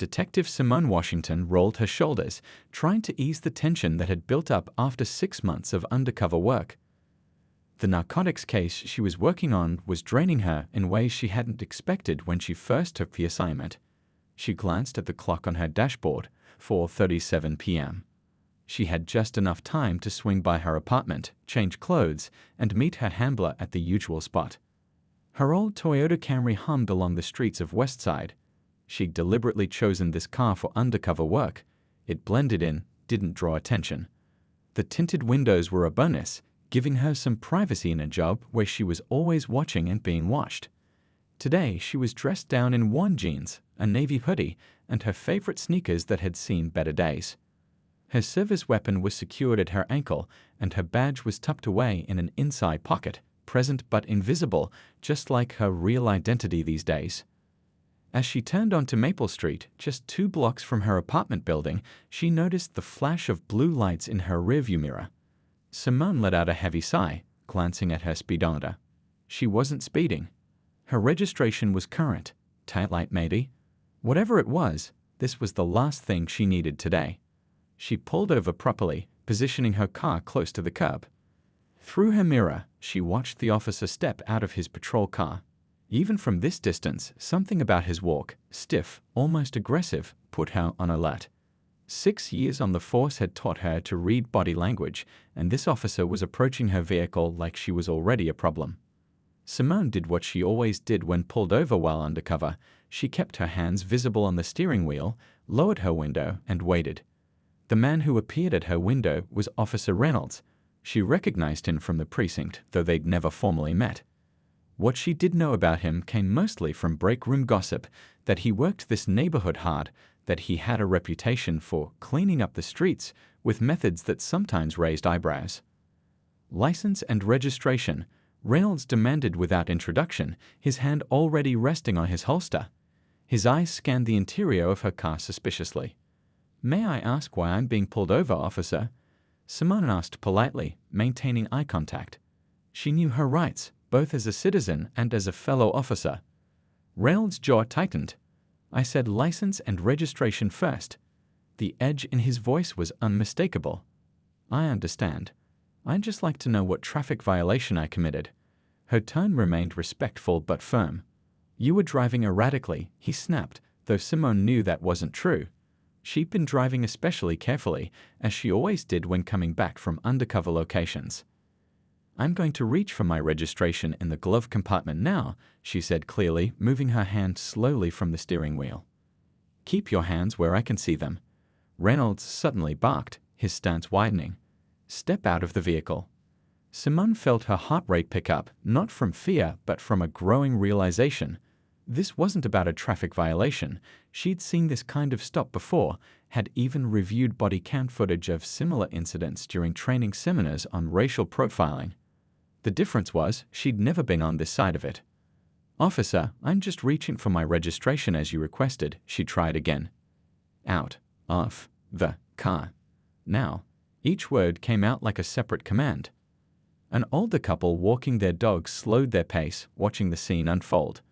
Detective Simone Washington rolled her shoulders, trying to ease the tension that had built up after 6 months of undercover work. The narcotics case she was working on was draining her in ways she hadn't expected when she first took the assignment. She glanced at the clock on her dashboard, 4:37 p.m. She had just enough time to swing by her apartment, change clothes, and meet her handler at the usual spot. Her old Toyota Camry hummed along the streets of Westside. She'd deliberately chosen this car for undercover work. It blended in, didn't draw attention. The tinted windows were a bonus, giving her some privacy in a job where she was always watching and being watched. Today, she was dressed down in worn jeans, a navy hoodie, and her favorite sneakers that had seen better days. Her service weapon was secured at her ankle, and her badge was tucked away in an inside pocket, present but invisible, just like her real identity these days. As she turned onto Maple Street, just 2 blocks from her apartment building, she noticed the flash of blue lights in her rearview mirror. Simone let out a heavy sigh, glancing at her speedometer. She wasn't speeding. Her registration was current. Taillight maybe. Whatever it was, this was the last thing she needed today. She pulled over properly, positioning her car close to the curb. Through her mirror, she watched the officer step out of his patrol car. Even from this distance, something about his walk, stiff, almost aggressive, put her on alert. 6 years on the force had taught her to read body language, and this officer was approaching her vehicle like she was already a problem. Simone did what she always did when pulled over while undercover. She kept her hands visible on the steering wheel, lowered her window, and waited. The man who appeared at her window was Officer Reynolds. She recognized him from the precinct, though they'd never formally met. What she did know about him came mostly from break room gossip, that he worked this neighborhood hard, that he had a reputation for cleaning up the streets with methods that sometimes raised eyebrows. License and registration, Reynolds demanded without introduction, his hand already resting on his holster. His eyes scanned the interior of her car suspiciously. "May I ask why I'm being pulled over, officer?" Simone asked politely, maintaining eye contact. She knew her rights, both as a citizen and as a fellow officer. Reynolds' jaw tightened. "I said license and registration first." The edge in his voice was unmistakable. "I understand. I'd just like to know what traffic violation I committed." Her tone remained respectful but firm. "You were driving erratically," he snapped, though Simone knew that wasn't true. She'd been driving especially carefully, as she always did when coming back from undercover locations. "I'm going to reach for my registration in the glove compartment now," she said clearly, moving her hand slowly from the steering wheel. "Keep your hands where I can see them." Reynolds suddenly barked, his stance widening. "Step out of the vehicle." Simone felt her heart rate pick up, not from fear, but from a growing realization. This wasn't about a traffic violation. She'd seen this kind of stop before, had even reviewed body cam footage of similar incidents during training seminars on racial profiling. The difference was, she'd never been on this side of it. "Officer, I'm just reaching for my registration as you requested," she tried again. "Out of the car. Now." Each word came out like a separate command. An older couple walking their dogs slowed their pace, watching the scene unfold.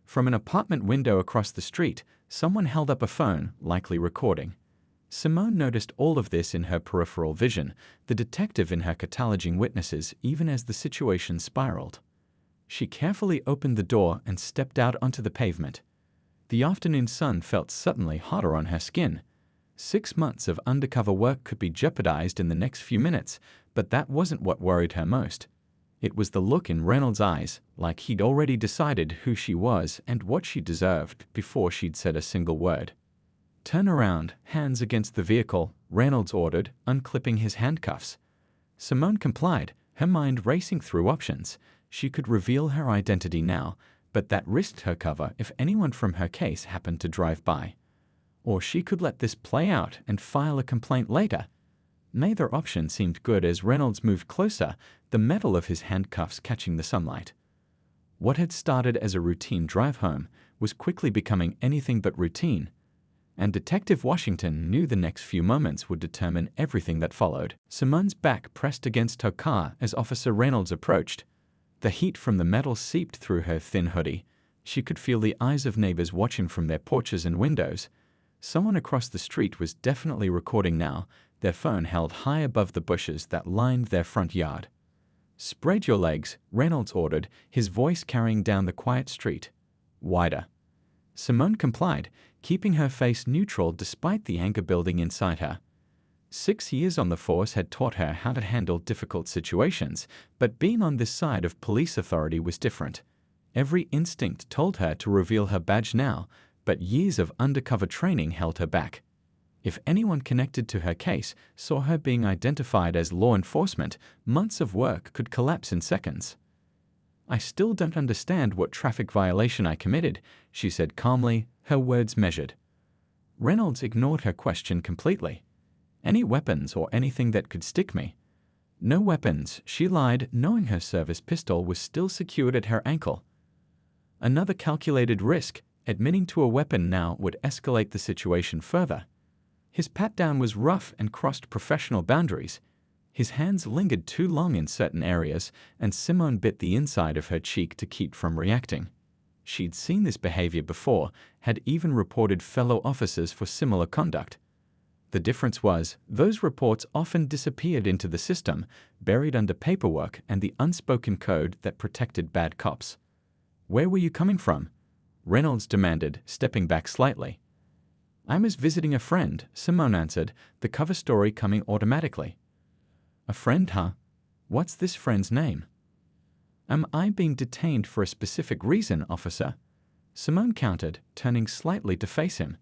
From an apartment window across the street, someone held up a phone, likely recording. Simone noticed all of this in her peripheral vision, the detective in her cataloging witnesses even as the situation spiraled. She carefully opened the door and stepped out onto the pavement. The afternoon sun felt suddenly hotter on her skin. 6 months of undercover work could be jeopardized in the next few minutes, but that wasn't what worried her most. It was the look in Reynolds' eyes, like he'd already decided who she was and what she deserved before she'd said a single word. "Turn around, hands against the vehicle," Reynolds ordered, unclipping his handcuffs. Simone complied, her mind racing through options. She could reveal her identity now, but that risked her cover if anyone from her case happened to drive by. Or she could let this play out and file a complaint later. Neither option seemed good as Reynolds moved closer, the metal of his handcuffs catching the sunlight. What had started as a routine drive home was quickly becoming anything but routine, and Detective Washington knew the next few moments would determine everything that followed. Simone's back pressed against her car as Officer Reynolds approached. The heat from the metal seeped through her thin hoodie. She could feel the eyes of neighbors watching from their porches and windows. Someone across the street was definitely recording now, their phone held high above the bushes that lined their front yard. "Spread your legs," Reynolds ordered, his voice carrying down the quiet street. "Wider." Simone complied, keeping her face neutral despite the anger building inside her. 6 years on the force had taught her how to handle difficult situations, but being on this side of police authority was different. Every instinct told her to reveal her badge now, but years of undercover training held her back. If anyone connected to her case saw her being identified as law enforcement, months of work could collapse in seconds. "I still don't understand what traffic violation I committed," she said calmly, her words measured. Reynolds ignored her question completely. "Any weapons or anything that could stick me?" "No weapons," she lied, knowing her service pistol was still secured at her ankle. Another calculated risk, admitting to a weapon now would escalate the situation further. His pat-down was rough and crossed professional boundaries. His hands lingered too long in certain areas, and Simone bit the inside of her cheek to keep from reacting. She'd seen this behavior before, had even reported fellow officers for similar conduct. The difference was, those reports often disappeared into the system, buried under paperwork and the unspoken code that protected bad cops. "Where were you coming from?" Reynolds demanded, stepping back slightly. "I was visiting a friend," Simone answered, the cover story coming automatically. "A friend, huh? What's this friend's name?" "Am I being detained for a specific reason, officer?" Simone countered, turning slightly to face him.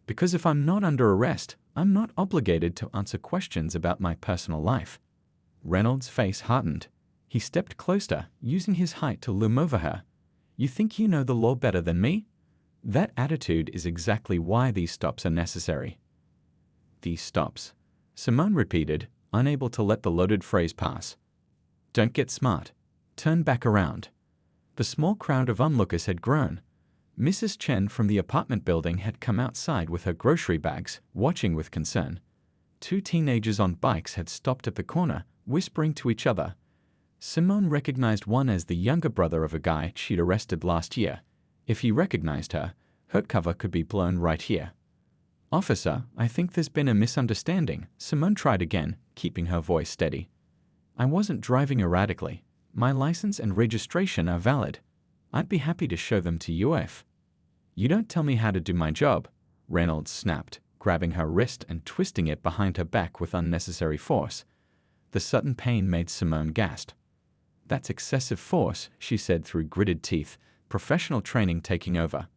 "Because if I'm not under arrest, I'm not obligated to answer questions about my personal life." Reynolds' face hardened. He stepped closer, using his height to loom over her. "You think you know the law better than me?" That attitude is exactly why these stops are necessary. "These stops," Simone repeated, unable to let the loaded phrase pass. "Don't get smart. Turn back around." The small crowd of onlookers had grown. Mrs. Chen from the apartment building had come outside with her grocery bags, watching with concern. 2 teenagers on bikes had stopped at the corner, whispering to each other. Simone recognized one as the younger brother of a guy she'd arrested last year. If he recognized her, her cover could be blown right here. "Officer, I think there's been a misunderstanding," Simone tried again, keeping her voice steady. "I wasn't driving erratically. My license and registration are valid. I'd be happy to show them to you if—" "You don't tell me how to do my job," Reynolds snapped, grabbing her wrist and twisting it behind her back with unnecessary force. The sudden pain made Simone gasp. "That's excessive force," she said through gritted teeth, professional training taking over.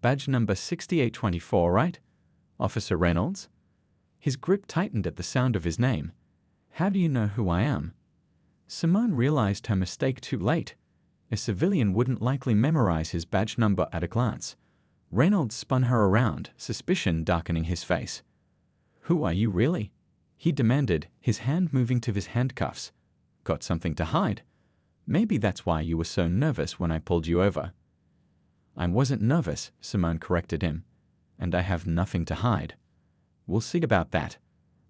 "Badge number 6824, right? Officer Reynolds?" His grip tightened at the sound of his name. "How do you know who I am?" Simone realized her mistake too late. A civilian wouldn't likely memorize his badge number at a glance. Reynolds spun her around, suspicion darkening his face. "Who are you really?" he demanded, his hand moving to his handcuffs. "Got something to hide? Maybe that's why you were so nervous when I pulled you over." "I wasn't nervous," Simone corrected him. "And I have nothing to hide." "We'll see about that."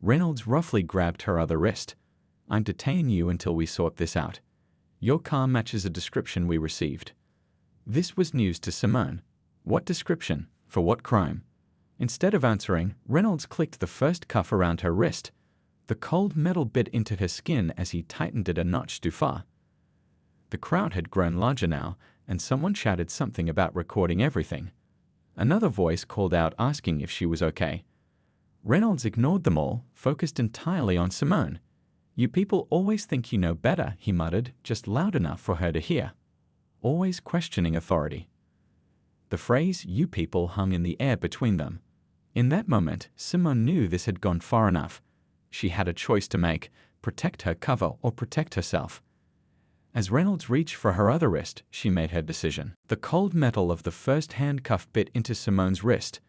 Reynolds roughly grabbed her other wrist. "I'm detaining you until we sort this out. Your car matches a description we received." This was news to Simone. What description? For what crime? Instead of answering, Reynolds clicked the first cuff around her wrist. The cold metal bit into her skin as he tightened it a notch too far. The crowd had grown larger now, and someone shouted something about recording everything. Another voice called out asking if she was okay. Reynolds ignored them all, focused entirely on Simone. "You people always think you know better," he muttered, just loud enough for her to hear. Always questioning authority. The phrase, "you people," hung in the air between them. In that moment, Simone knew this had gone far enough. She had a choice to make: protect her cover or protect herself. As Reynolds reached for her other wrist, she made her decision. The cold metal of the first handcuff bit into Simone's wrist.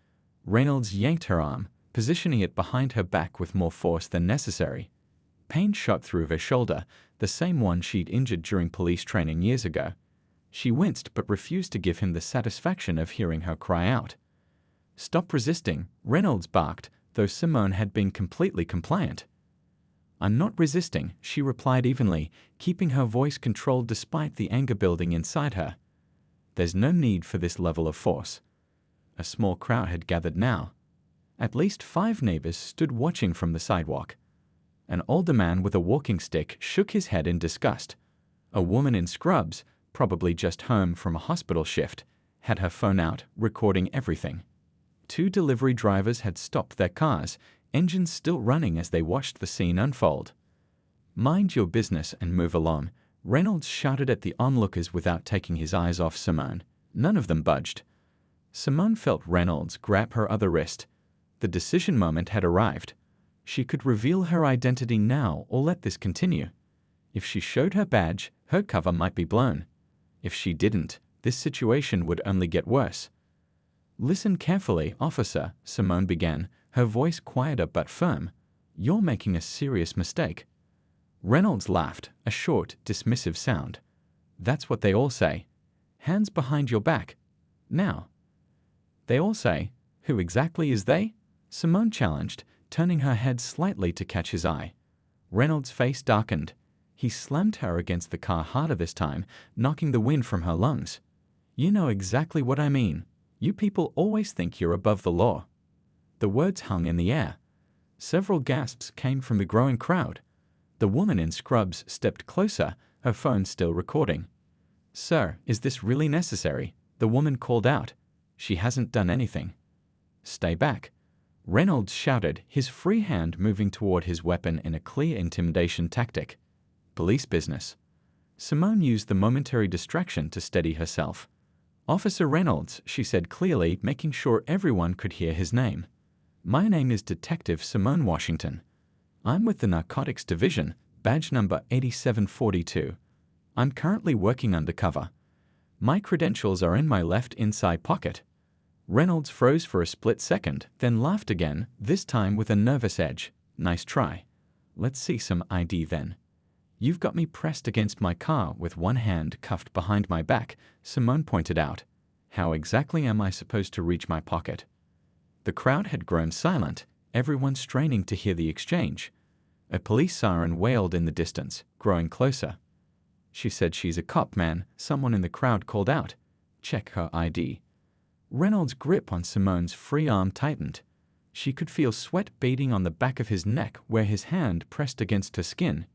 Reynolds yanked her arm, positioning it behind her back with more force than necessary. Pain shot through her shoulder, the same one she'd injured during police training years ago. She winced but refused to give him the satisfaction of hearing her cry out. "Stop resisting," Reynolds barked, though Simone had been completely compliant. "I'm not resisting," she replied evenly, keeping her voice controlled despite the anger building inside her. "There's no need for this level of force." A small crowd had gathered now. At least 5 neighbors stood watching from the sidewalk. An older man with a walking stick shook his head in disgust. A woman in scrubs, probably just home from a hospital shift, had her phone out, recording everything. 2 delivery drivers had stopped their cars, engines still running as they watched the scene unfold. "Mind your business and move along," Reynolds shouted at the onlookers without taking his eyes off Simone. None of them budged. Simone felt Reynolds grab her other wrist. The decision moment had arrived. She could reveal her identity now or let this continue. If she showed her badge, her cover might be blown. If she didn't, this situation would only get worse. "Listen carefully, officer," Simone began, her voice quieter but firm. "You're making a serious mistake." Reynolds laughed, a short, dismissive sound. "That's what they all say. Hands behind your back. Now." "They all say? Who exactly is they?" Simone challenged, turning her head slightly to catch his eye. Reynolds' face darkened. He slammed her against the car harder this time, knocking the wind from her lungs. "You know exactly what I mean. You people always think you're above the law." The words hung in the air. Several gasps came from the growing crowd. The woman in scrubs stepped closer, her phone still recording. "Sir, is this really necessary?" the woman called out. "She hasn't done anything." "Stay back," Reynolds shouted, his free hand moving toward his weapon in a clear intimidation tactic. "Police business." Simone used the momentary distraction to steady herself. "Officer Reynolds," she said clearly, making sure everyone could hear his name. "My name is Detective Simone Washington. I'm with the Narcotics Division, badge number 8742. I'm currently working undercover. My credentials are in my left inside pocket." Reynolds froze for a split second, then laughed again, this time with a nervous edge. "Nice try. Let's see some ID then." "You've got me pressed against my car with one hand cuffed behind my back," Simone pointed out. "How exactly am I supposed to reach my pocket?" The crowd had grown silent, everyone straining to hear the exchange. A police siren wailed in the distance, growing closer. "She said she's a cop, man," someone in the crowd called out. "Check her ID." Reynolds' grip on Simone's free arm tightened. She could feel sweat beading on the back of his neck where his hand pressed against her skin.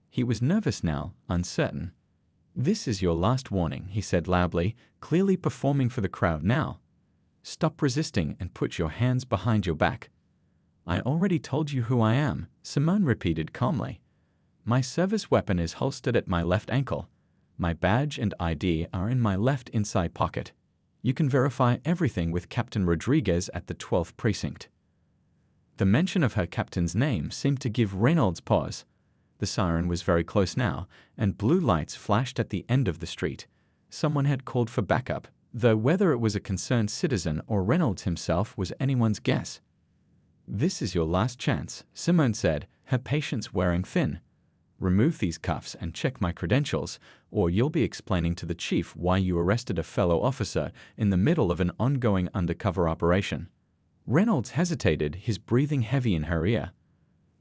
He was nervous now, uncertain. "This is your last warning," he said loudly, clearly performing for the crowd now. "Stop resisting and put your hands behind your back." "I already told you who I am," Simone repeated calmly. "My service weapon is holstered at my left ankle. My badge and ID are in my left inside pocket. You can verify everything with Captain Rodriguez at the 12th Precinct." The mention of her captain's name seemed to give Reynolds pause. The siren was very close now, and blue lights flashed at the end of the street. Someone had called for backup, though whether it was a concerned citizen or Reynolds himself was anyone's guess. "This is your last chance," Simone said, her patience wearing thin. "Remove these cuffs and check my credentials, or you'll be explaining to the chief why you arrested a fellow officer in the middle of an ongoing undercover operation." Reynolds hesitated, his breathing heavy in her ear.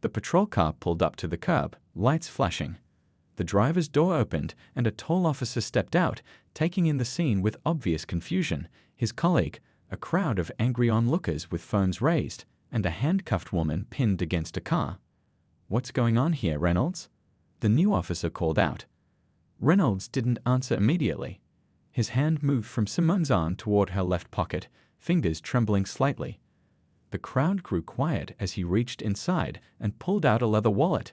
The patrol car pulled up to the curb, lights flashing. The driver's door opened, and a tall officer stepped out, taking in the scene with obvious confusion. His colleague, a crowd of angry onlookers with phones raised, and a handcuffed woman pinned against a car. "What's going on here, Reynolds?" the new officer called out. Reynolds didn't answer immediately. His hand moved from Simone's arm toward her left pocket, fingers trembling slightly. The crowd grew quiet as he reached inside and pulled out a leather wallet.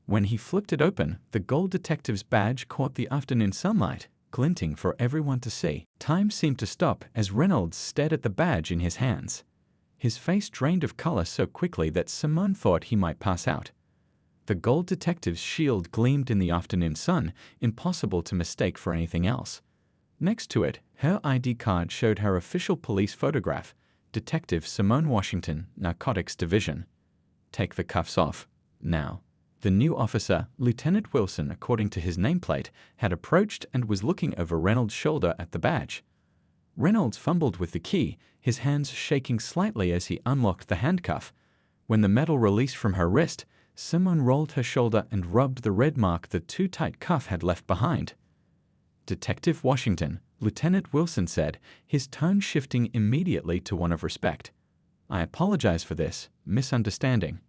When he flipped it open, the gold detective's badge caught the afternoon sunlight, glinting for everyone to see. Time seemed to stop as Reynolds stared at the badge in his hands. His face drained of color so quickly that Simone thought he might pass out. The gold detective's shield gleamed in the afternoon sun, impossible to mistake for anything else. Next to it, her ID card showed her official police photograph, Detective Simone Washington, Narcotics Division. "Take the cuffs off, now." The new officer, Lieutenant Wilson, according to his nameplate, had approached and was looking over Reynolds' shoulder at the badge. Reynolds fumbled with the key, his hands shaking slightly as he unlocked the handcuff. When the metal released from her wrist, Simone rolled her shoulder and rubbed the red mark the too tight cuff had left behind. "Detective Washington," Lieutenant Wilson said, his tone shifting immediately to one of respect. I apologize for this misunderstanding.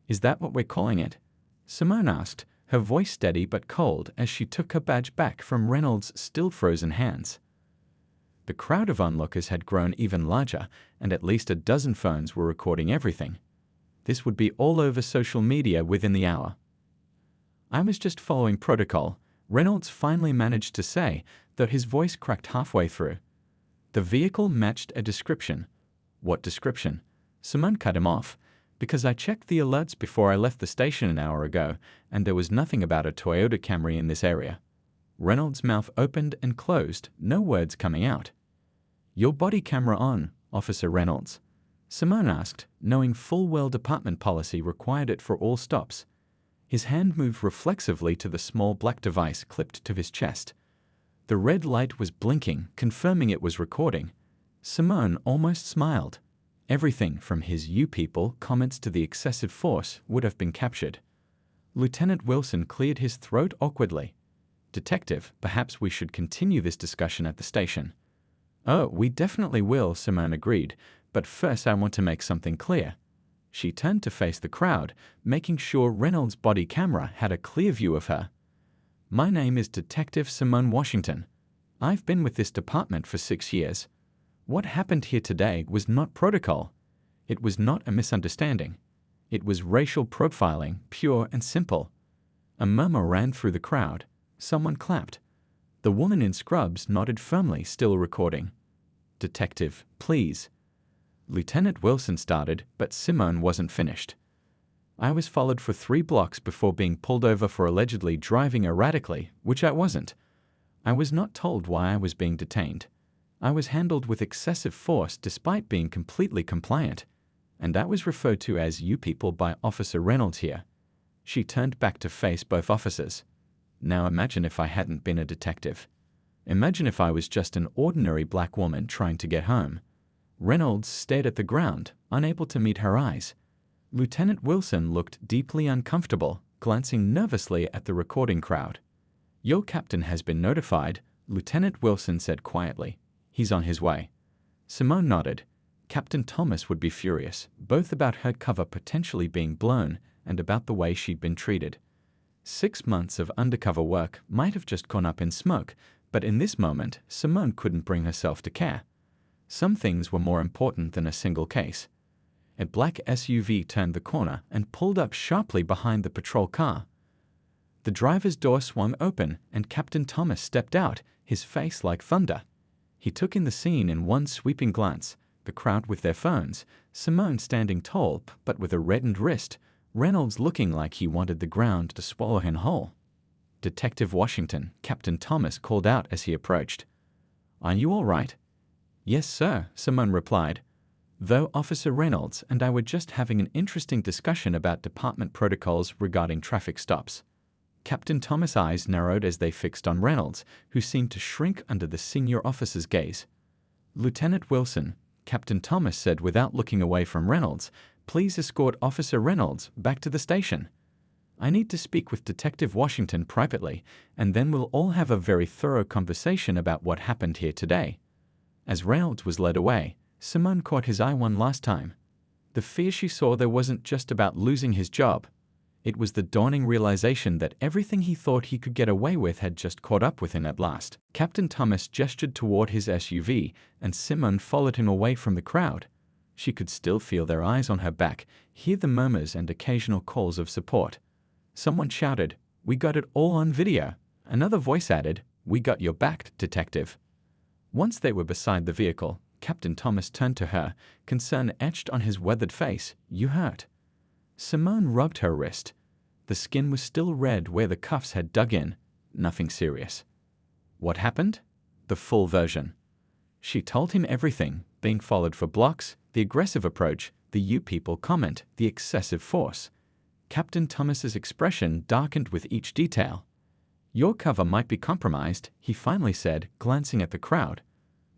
Is that what we're calling it? Simone asked, her voice steady but cold as she took her badge back from Reynolds' still frozen hands. The crowd of onlookers had grown even larger, and at least a dozen phones were recording everything. This would be all over social media within the hour. I was just following protocol, Reynolds finally managed to say, though his voice cracked halfway through. The vehicle matched a description. What description? Simone cut him off. Because I checked the alerts before I left the station an hour ago, and there was nothing about a Toyota Camry in this area. Reynolds' mouth opened and closed, no words coming out. Your body camera on, Officer Reynolds? Simone asked, knowing full well department policy required it for all stops. His hand moved reflexively to the small black device clipped to his chest. The red light was blinking, confirming it was recording. Simone almost smiled. Everything from his "you people" comments to the excessive force would have been captured. Lieutenant Wilson cleared his throat awkwardly. Detective, perhaps we should continue this discussion at the station. Oh, we definitely will, Simone agreed, but first I want to make something clear. She turned to face the crowd, making sure Reynolds' body camera had a clear view of her. My name is Detective Simone Washington. I've been with this department for 6 years. What happened here today was not protocol. It was not a misunderstanding. It was racial profiling, pure and simple. A murmur ran through the crowd. Someone clapped. The woman in scrubs nodded firmly, still recording. Detective, please. Lieutenant Wilson started, but Simone wasn't finished. I was followed for 3 blocks before being pulled over for allegedly driving erratically, which I wasn't. I was not told why I was being detained. I was handled with excessive force despite being completely compliant, and that was referred to as "you people" by Officer Reynolds here. She turned back to face both officers. Now imagine if I hadn't been a detective. Imagine if I was just an ordinary black woman trying to get home. Reynolds stared at the ground, unable to meet her eyes. Lieutenant Wilson looked deeply uncomfortable, glancing nervously at the recording crowd. Your captain has been notified, Lieutenant Wilson said quietly. He's on his way. Simone nodded. Captain Thomas would be furious, both about her cover potentially being blown and about the way she'd been treated. 6 months of undercover work might have just gone up in smoke, but in this moment, Simone couldn't bring herself to care. Some things were more important than a single case. A black SUV turned the corner and pulled up sharply behind the patrol car. The driver's door swung open and Captain Thomas stepped out, his face like thunder. He took in the scene in one sweeping glance, the crowd with their phones, Simone standing tall but with a reddened wrist, Reynolds looking like he wanted the ground to swallow him whole. Detective Washington, Captain Thomas called out as he approached. Are you all right? Yes, sir, Simone replied. Though Officer Reynolds and I were just having an interesting discussion about department protocols regarding traffic stops. Captain Thomas' eyes narrowed as they fixed on Reynolds, who seemed to shrink under the senior officer's gaze. Lieutenant Wilson, Captain Thomas said without looking away from Reynolds, please escort Officer Reynolds back to the station. I need to speak with Detective Washington privately, and then we'll all have a very thorough conversation about what happened here today. As Reynolds was led away, Simone caught his eye one last time. The fear she saw there wasn't just about losing his job. It was the dawning realization that everything he thought he could get away with had just caught up with him at last. Captain Thomas gestured toward his SUV, and Simone followed him away from the crowd. She could still feel their eyes on her back, hear the murmurs and occasional calls of support. Someone shouted, "We got it all on video." Another voice added, "We got your back, detective." Once they were beside the vehicle, Captain Thomas turned to her, concern etched on his weathered face. "You hurt?" Simone rubbed her wrist. The skin was still red where the cuffs had dug in. Nothing serious. What happened? The full version. She told him everything, being followed for blocks, the aggressive approach, the "you people" comment, the excessive force. Captain Thomas's expression darkened with each detail. Your cover might be compromised, he finally said, glancing at the crowd.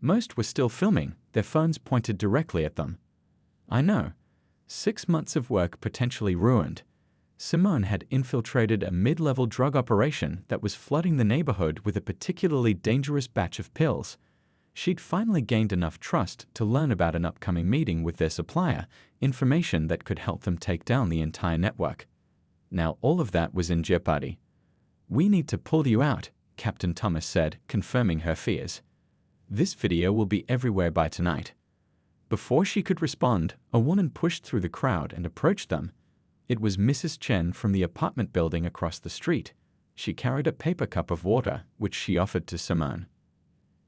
Most were still filming, their phones pointed directly at them. I know. 6 months of work potentially ruined. Simone had infiltrated a mid-level drug operation that was flooding the neighborhood with a particularly dangerous batch of pills. She'd finally gained enough trust to learn about an upcoming meeting with their supplier, information that could help them take down the entire network. Now all of that was in jeopardy. "We need to pull you out," Captain Thomas said, confirming her fears. "This video will be everywhere by tonight." Before she could respond, a woman pushed through the crowd and approached them. It was Mrs. Chen from the apartment building across the street. She carried a paper cup of water, which she offered to Simone.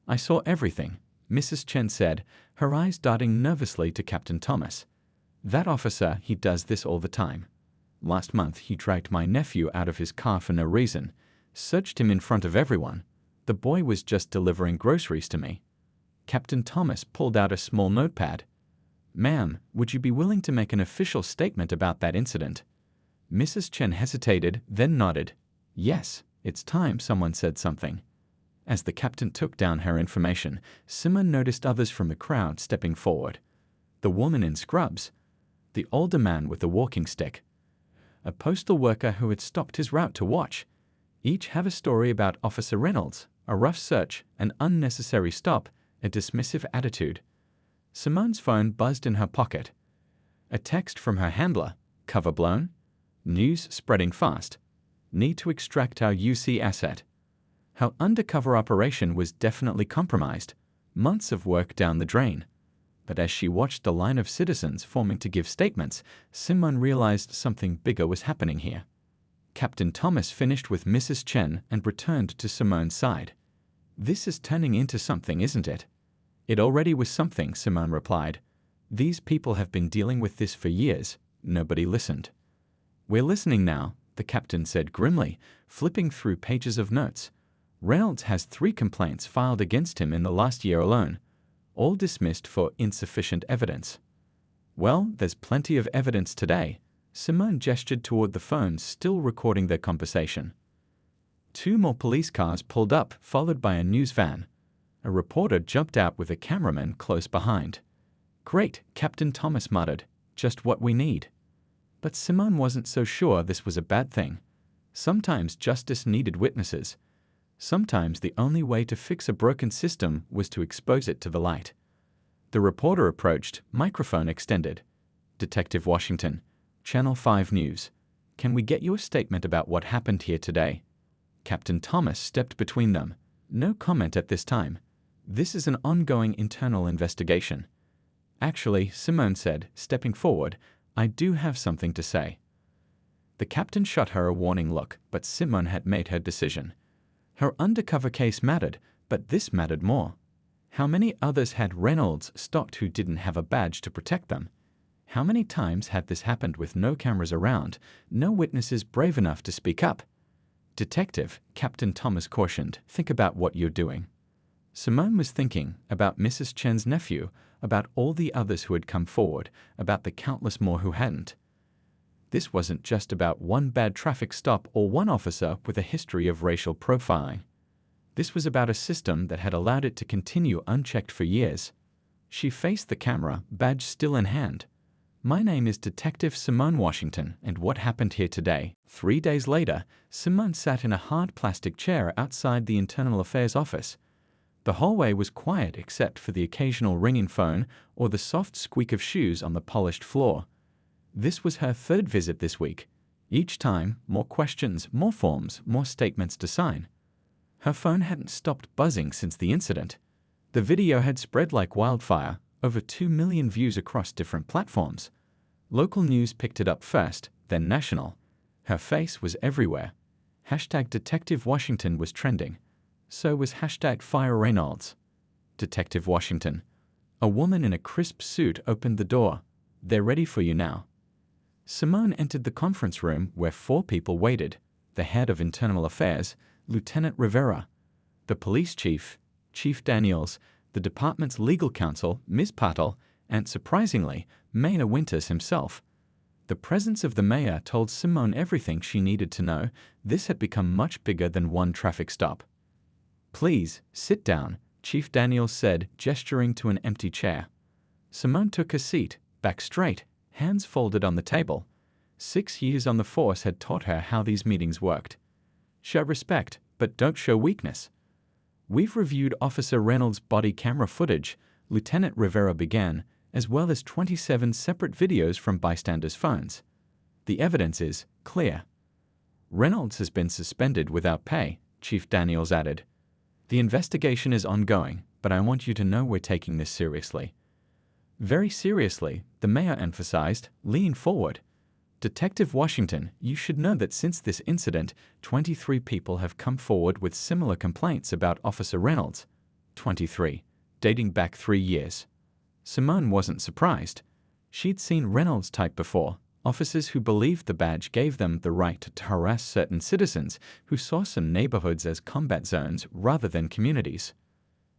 "I saw everything," Mrs. Chen said, her eyes darting nervously to Captain Thomas. "That officer, he does this all the time. Last month he dragged my nephew out of his car for no reason, searched him in front of everyone. The boy was just delivering groceries to me." Captain Thomas pulled out a small notepad. "Ma'am, would you be willing to make an official statement about that incident?" Mrs. Chen hesitated, then nodded. "Yes, it's time someone said something." As the captain took down her information, Simone noticed others from the crowd stepping forward. The woman in scrubs, the older man with the walking stick, a postal worker who had stopped his route to watch. Each have a story about Officer Reynolds, a rough search, an unnecessary stop, a dismissive attitude. Simone's phone buzzed in her pocket. A text from her handler. "Cover blown? News spreading fast. Need to extract our UC asset." Her undercover operation was definitely compromised. Months of work down the drain. But as she watched the line of citizens forming to give statements, Simone realized something bigger was happening here. Captain Thomas finished with Mrs. Chen and returned to Simone's side. "This is turning into something, isn't it?" "It already was something," Simone replied. "These people have been dealing with this for years. Nobody listened." "We're listening now," the captain said grimly, flipping through pages of notes. "Reynolds has 3 complaints filed against him in the last year alone, all dismissed for insufficient evidence." "Well, there's plenty of evidence today." Simone gestured toward the phones still recording their conversation. 2 more police cars pulled up, followed by a news van. A reporter jumped out with a cameraman close behind. "Great," Captain Thomas muttered. "Just what we need." But Simone wasn't so sure this was a bad thing. Sometimes justice needed witnesses. Sometimes the only way to fix a broken system was to expose it to the light. The reporter approached, microphone extended. "Detective Washington, Channel 5 News. Can we get your statement about what happened here today?" Captain Thomas stepped between them. "No comment at this time. This is an ongoing internal investigation." "Actually," Simone said, stepping forward, "I do have something to say." The captain shot her a warning look, but Simone had made her decision. Her undercover case mattered, but this mattered more. How many others had Reynolds stopped who didn't have a badge to protect them? How many times had this happened with no cameras around, no witnesses brave enough to speak up? "Detective," Captain Thomas cautioned, "think about what you're doing." Simone was thinking about Mrs. Chen's nephew, about all the others who had come forward, about the countless more who hadn't. This wasn't just about one bad traffic stop or one officer with a history of racial profiling. This was about a system that had allowed it to continue unchecked for years. She faced the camera, badge still in hand. "My name is Detective Simone Washington, and what happened here today?" 3 days later, Simone sat in a hard plastic chair outside the Internal Affairs office. The hallway was quiet except for the occasional ringing phone or the soft squeak of shoes on the polished floor. This was her 3rd visit this week. Each time, more questions, more forms, more statements to sign. Her phone hadn't stopped buzzing since the incident. The video had spread like wildfire, over 2 million views across different platforms. Local news picked it up first, then national. Her face was everywhere. Hashtag Detective Washington was trending. So was hashtag Fire Reynolds. "Detective Washington." A woman in a crisp suit opened the door. "They're ready for you now." Simone entered the conference room where 4 people waited. The head of Internal Affairs, Lieutenant Rivera, the police chief, Chief Daniels, the department's legal counsel, Ms. Patel, and, surprisingly, Mayor Winters himself. The presence of the mayor told Simone everything she needed to know. This had become much bigger than one traffic stop. "Please, sit down," Chief Daniels said, gesturing to an empty chair. Simone took a seat, back straight, hands folded on the table. 6 years on the force had taught her how these meetings worked. Show respect, but don't show weakness. "We've reviewed Officer Reynolds' body camera footage," Lieutenant Rivera began, "as well as 27 separate videos from bystanders' phones. The evidence is clear." "Reynolds has been suspended without pay," Chief Daniels added. "The investigation is ongoing, but I want you to know we're taking this seriously." "Very seriously," the mayor emphasized, leaning forward. "Detective Washington, you should know that since this incident, 23 people have come forward with similar complaints about Officer Reynolds." 23, dating back 3 years. Simone wasn't surprised. She'd seen Reynolds' type before, officers who believed the badge gave them the right to harass certain citizens who saw some neighborhoods as combat zones rather than communities.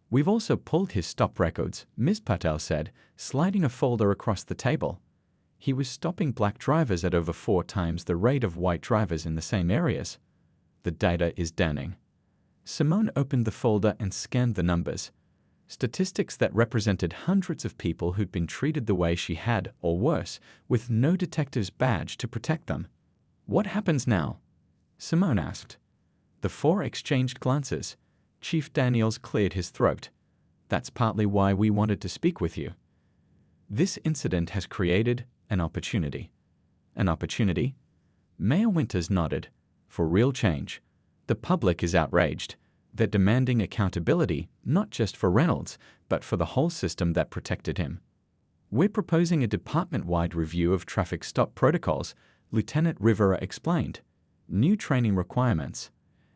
"We've also pulled his stop records," Ms. Patel said, sliding a folder across the table. "He was stopping black drivers at over 4 times the rate of white drivers in the same areas. The data is damning." Simone opened the folder and scanned the numbers. Statistics that represented hundreds of people who'd been treated the way she had, or worse, with no detective's badge to protect them. "What happens now?" Simone asked. The 4 exchanged glances. Chief Daniels cleared his throat. "That's partly why we wanted to speak with you. This incident has created an opportunity." "An opportunity?" Mayor Winters nodded. "For real change. The public is outraged. They're demanding accountability, not just for Reynolds, but for the whole system that protected him. We're proposing a department-wide review of traffic stop protocols," Lieutenant Rivera explained. "New training requirements.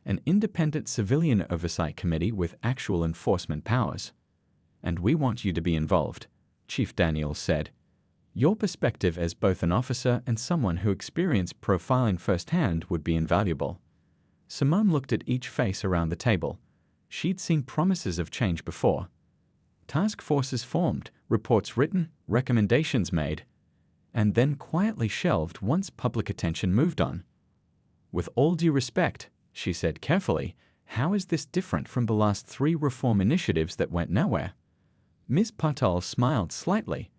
An independent civilian oversight committee with actual enforcement powers. And we want you to be involved," Chief Daniels said. "Your perspective as both an officer and someone who experienced profiling firsthand would be invaluable." Simone looked at each face around the table. She'd seen promises of change before. Task forces formed, reports written, recommendations made, and then quietly shelved once public attention moved on. "With all due respect," she said carefully, "how is this different from the last 3 reform initiatives that went nowhere?" Ms. Patel smiled slightly.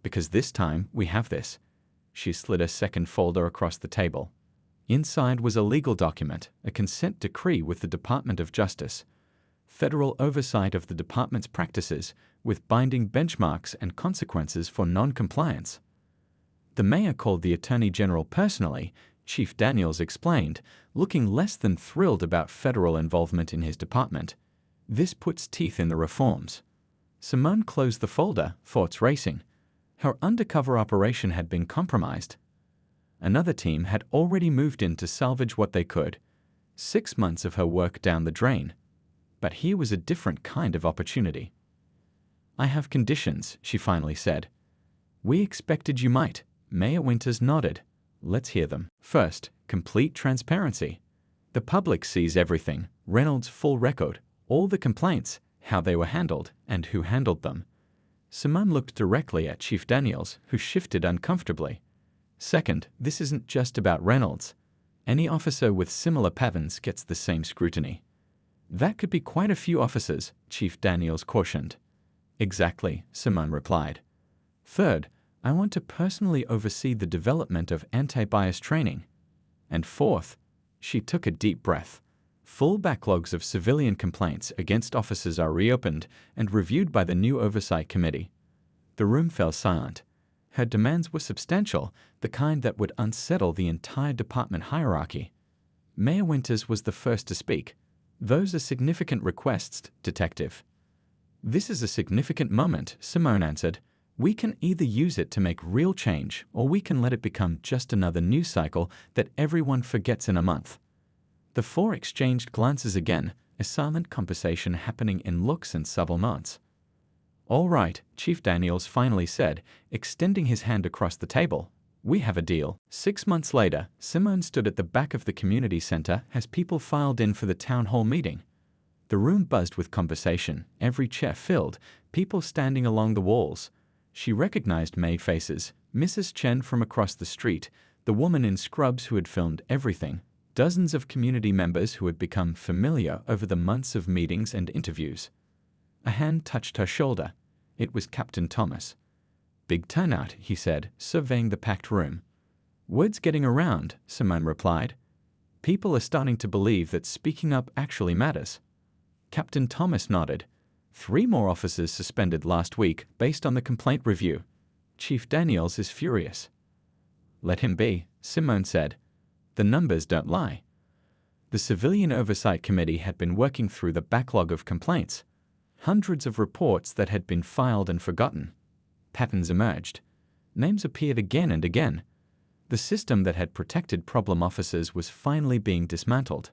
"Because this time we have this." She slid a second folder across the table. Inside was a legal document, a consent decree with the Department of Justice. Federal oversight of the department's practices, with binding benchmarks and consequences for non-compliance. "The mayor called the Attorney General personally," Chief Daniels explained, looking less than thrilled about federal involvement in his department. "This puts teeth in the reforms." Simone closed the folder, thoughts racing. Her undercover operation had been compromised. Another team had already moved in to salvage what they could. 6 months of her work down the drain. But here was a different kind of opportunity. "I have conditions," she finally said. "We expected you might." Mayor Winters nodded. "Let's hear them." "First, complete transparency. The public sees everything, Reynolds' full record, all the complaints, how they were handled, and who handled them." Simone looked directly at Chief Daniels, who shifted uncomfortably. "Second, this isn't just about Reynolds. Any officer with similar patterns gets the same scrutiny." "That could be quite a few officers," Chief Daniels cautioned. "Exactly," Simone replied. "Third, I want to personally oversee the development of anti-bias training. And fourth," she took a deep breath, "full backlogs of civilian complaints against officers are reopened and reviewed by the new Oversight Committee." The room fell silent. Her demands were substantial, the kind that would unsettle the entire department hierarchy. Mayor Winters was the first to speak. "Those are significant requests, Detective." "This is a significant moment," Simone answered. "We can either use it to make real change, or we can let it become just another news cycle that everyone forgets in a month." The 4 exchanged glances again, a silent conversation happening in looks and subtle nods. "All right," Chief Daniels finally said, extending his hand across the table. "We have a deal." 6 months later, Simone stood at the back of the community center as people filed in for the town hall meeting. The room buzzed with conversation, every chair filled, people standing along the walls. She recognized May faces, Mrs. Chen from across the street, the woman in scrubs who had filmed everything, dozens of community members who had become familiar over the months of meetings and interviews. A hand touched her shoulder. It was Captain Thomas. "Big turnout," he said, surveying the packed room. "Word's getting around," Simone replied. "People are starting to believe that speaking up actually matters." Captain Thomas nodded. 3 more officers suspended last week based on the complaint review. Chief Daniels is furious. Let him be, Simone said. The numbers don't lie. The Civilian Oversight Committee had been working through the backlog of complaints. Hundreds of reports that had been filed and forgotten. Patterns emerged. Names appeared again and again. The system that had protected problem officers was finally being dismantled.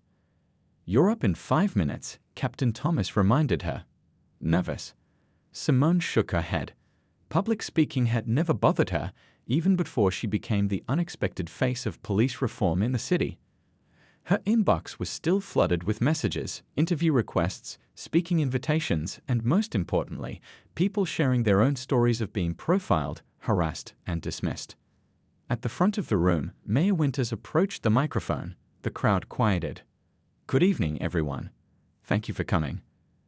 You're up in 5 minutes, Captain Thomas reminded her. Nervous. Simone shook her head. Public speaking had never bothered her, even before she became the unexpected face of police reform in the city. Her inbox was still flooded with messages, interview requests, speaking invitations, and most importantly, people sharing their own stories of being profiled, harassed, and dismissed. At the front of the room, Mayor Winters approached the microphone. The crowd quieted. Good evening, everyone. Thank you for coming.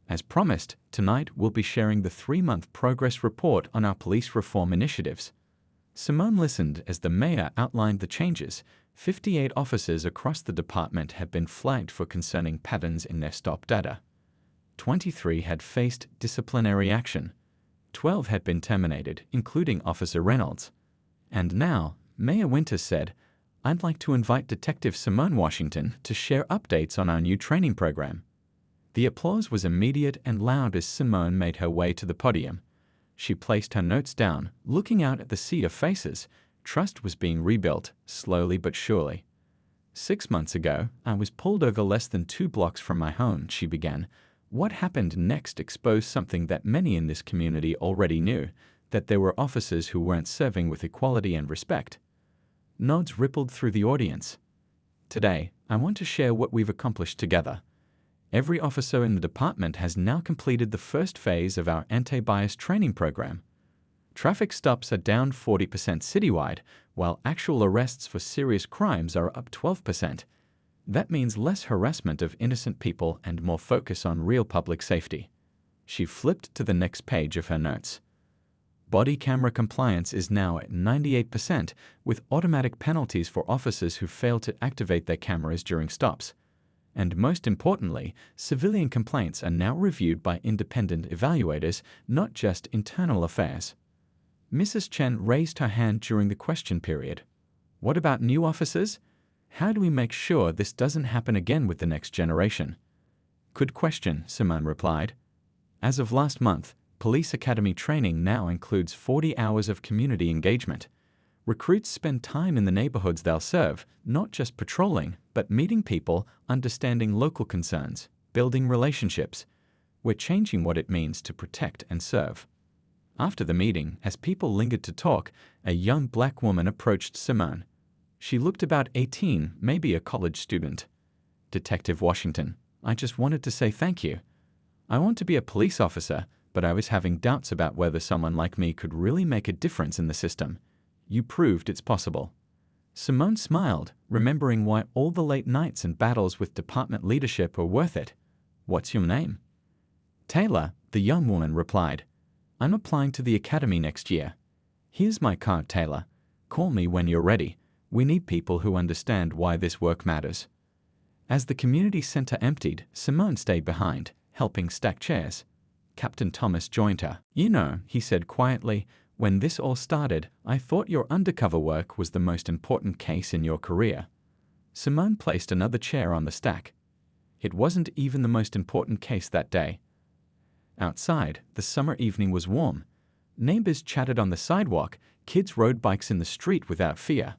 As promised, tonight we'll be sharing the 3-month progress report on our police reform initiatives. Simone listened as the mayor outlined the changes. 58 officers across the department had been flagged for concerning patterns in their stop data. 23 had faced disciplinary action. 12 had been terminated, including Officer Reynolds. And now, Mayor Winters said, I'd like to invite Detective Simone Washington to share updates on our new training program. The applause was immediate and loud as Simone made her way to the podium. She placed her notes down, looking out at the sea of faces. Trust was being rebuilt, slowly but surely. 6 months ago, I was pulled over less than 2 blocks from my home, she began. What happened next exposed something that many in this community already knew, that there were officers who weren't serving with equality and respect. Nods rippled through the audience. Today, I want to share what we've accomplished together. Every officer in the department has now completed the first phase of our anti-bias training program. Traffic stops are down 40% citywide, while actual arrests for serious crimes are up 12%. That means less harassment of innocent people and more focus on real public safety. She flipped to the next page of her notes. Body camera compliance is now at 98%, with automatic penalties for officers who fail to activate their cameras during stops. And most importantly, civilian complaints are now reviewed by independent evaluators, not just internal affairs. Mrs. Chen raised her hand during the question period. What about new officers? How do we make sure this doesn't happen again with the next generation? Good question, Simone replied. As of last month, Police Academy training now includes 40 hours of community engagement. Recruits spend time in the neighborhoods they'll serve, not just patrolling, but meeting people, understanding local concerns, building relationships. We're changing what it means to protect and serve. After the meeting, as people lingered to talk, a young black woman approached Simone. She looked about 18, maybe a college student. Detective Washington, I just wanted to say thank you. I want to be a police officer, but I was having doubts about whether someone like me could really make a difference in the system. You proved it's possible. Simone smiled, remembering why all the late nights and battles with department leadership were worth it. What's your name? Taylor, the young woman replied. I'm applying to the academy next year. Here's my card, Taylor. Call me when you're ready. We need people who understand why this work matters. As the community center emptied, Simone stayed behind, helping stack chairs. Captain Thomas joined her. You know, he said quietly, when this all started, I thought your undercover work was the most important case in your career. Simone placed another chair on the stack. It wasn't even the most important case that day. Outside, the summer evening was warm. Neighbors chatted on the sidewalk, kids rode bikes in the street without fear.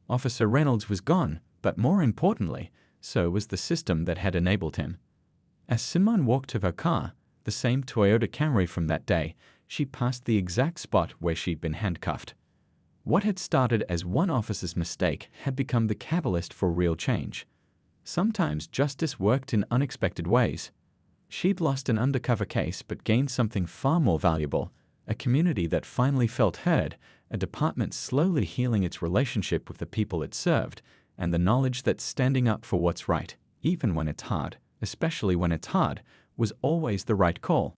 Officer Reynolds was gone, but more importantly, so was the system that had enabled him. As Simone walked to her car, the same Toyota Camry from that day, she passed the exact spot where she'd been handcuffed. What had started as one officer's mistake had become the catalyst for real change. Sometimes justice worked in unexpected ways. She'd lost an undercover case but gained something far more valuable, a community that finally felt heard, a department slowly healing its relationship with the people it served, and the knowledge that standing up for what's right, even when it's hard, especially when it's hard, was always the right call.